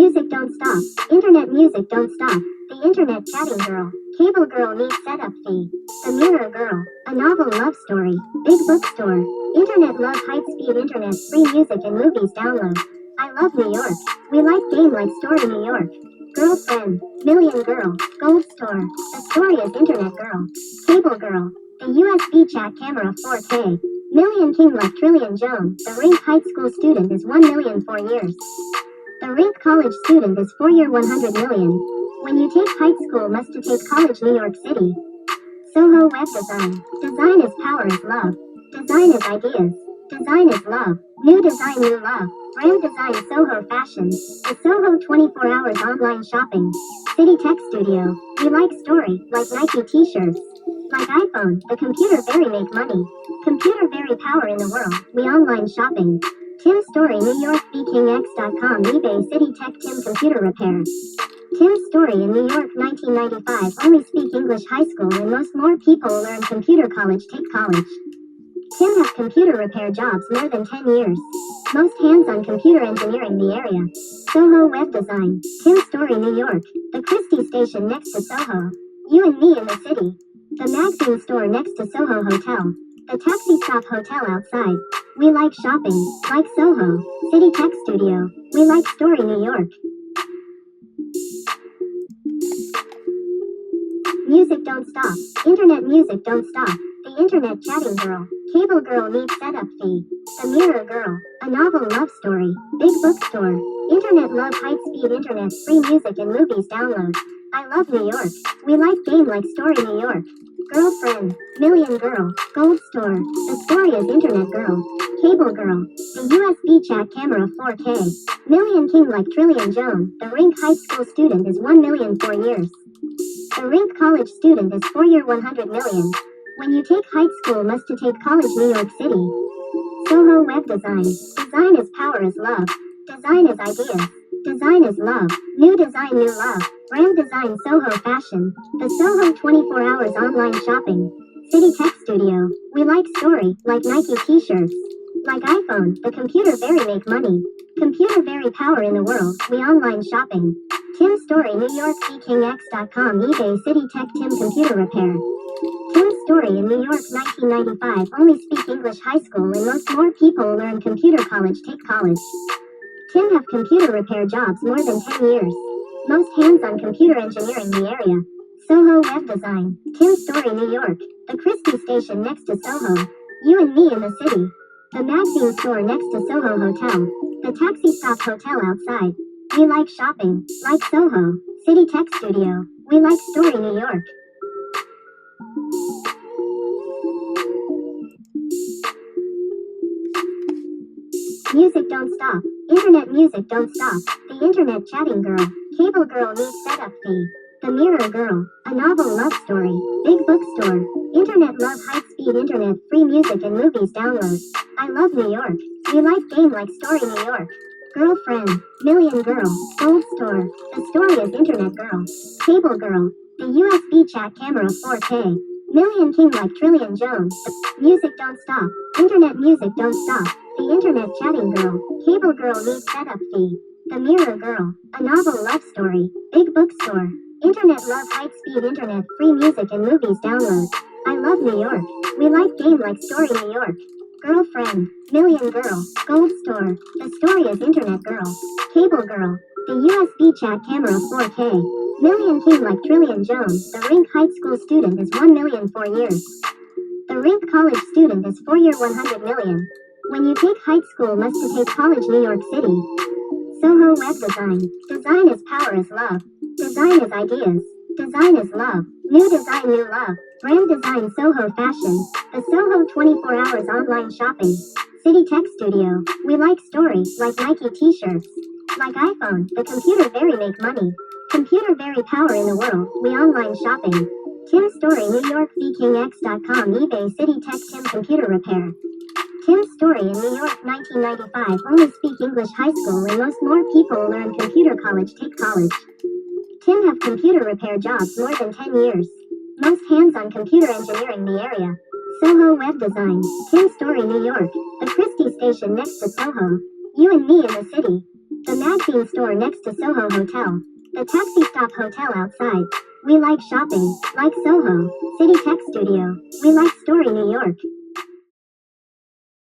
Music don't stop. Internet music don't stop. The internet chatting girl. Cable girl needs setup fee. The mirror girl. A novel love story. Big bookstore. Internet love height speed internet free music and movies download. I love New York. We like game like story New York. Girlfriend. Million girl. Gold store. The story is internet girl. Cable girl. The USB chat camera 4K. Million king like trillion Jone. The Rink high school student is 1 million 4 years. The Rink college student is 4-year 100 million. When you take high school must to take college New York City. Soho web design. Design is power is love. Design is ideas. Design is love. New design new love. Brand design Soho fashion. The Soho 24 hours online shopping. City Tech Studio. We like story, like Nike t-shirts. Like iPhone, the computer very make money. Computer very power in the world, we online shopping. Tim Story New York VKingX.com eBay City Tech Tim Computer Repair. Tim Story in New York 1995 only speak English high school and most more people learn computer college take college. Tim have computer repair jobs more than 10 years. Most hands-on computer engineering the area. Soho web design. Tim Story New York. The Chrystie station next to Soho. You and me in the city. The magazine store next to Soho Hotel. The taxi stop hotel outside. We like shopping, like Soho. City Tech Studio. We like story New York. Music don't stop. Internet music don't stop. The internet chatting girl. Cable girl needs setup fee. The mirror girl. A novel love story. Big bookstore. Internet love height speed internet free music and movies download. I love New York. We like game like story New York. Girlfriend. Million girl. Gold store. The story is internet girl. Cable girl. The USB chat camera 4K. Million king like trillion Jone. The Rink high school student is 1 million 4 years. The Rink college student is 4-year 100 million. When you take high school must to take college New York City. Soho web design. Design is power is love. Design is ideas. Design is love. New design new love. Brand design Soho fashion. The Soho 24 hours online shopping. City Tech Studio. We like story, like Nike t-shirts. Like iPhone, the computer very make money. Computer very power in the world, we online shopping. Tim Story New York VKingX.com eBay City Tech Tim Computer Repair. Tim Story in New York 1995 only speak English high school and most more people learn computer college take college. Tim have computer repair jobs more than 10 years. Most hands-on computer engineering the area. Soho web design. Tim Story New York. The Chrystie station next to Soho. You and me in the city. The magazine store next to Soho Hotel. The taxi stop hotel outside. We like shopping, like Soho. City Tech Studio. We like story New York. Music don't stop. Internet music don't stop. The internet chatting girl. Cable girl needs setup fee. The mirror girl. A novel love story. Big bookstore. Internet love height speed internet free music and movies download. I love New York. We like game like story New York. Girlfriend. Million girl. Gold store. The story is internet girl. Cable girl. The USB chat camera 4K. Million king like trillion Jone. Music don't stop. Internet music don't stop. The internet chatting girl. Cable girl needs setup fee. The mirror girl. A novel love story. Big bookstore. Internet love height speed internet free music and movies download. I love New York. We like game like story New York. Girlfriend. Million girl. Gold store. The story is internet girl. Cable girl. The USB chat camera 4K. Million king like trillion Jone. The Rink high school student is 1 million 4 years. The Rink college student is 4-year 100 million. When you take high school must to take college New York City. Soho web design. Design is power is love. Design is ideas. Design is love. New design new love. Brand design Soho fashion. The Soho 24 hours online shopping. City Tech Studio. We like story, like Nike t-shirts. Like iPhone, the computer very make money. Computer very power in the world, we online shopping. Tim Story New York VKingX.com eBay City Tech Tim Computer Repair. Tim Story in New York 1995 only speak English high school and most more people learn computer college take college. Tim have computer repair jobs more than 10 years. Most hands-on computer engineering the area. Soho web design. Tim Story New York. The Chrystie station next to Soho. You and me in the city. The magazine store next to Soho Hotel. The taxi stop hotel outside. We like shopping, like Soho. City Tech Studio. We like Story New York.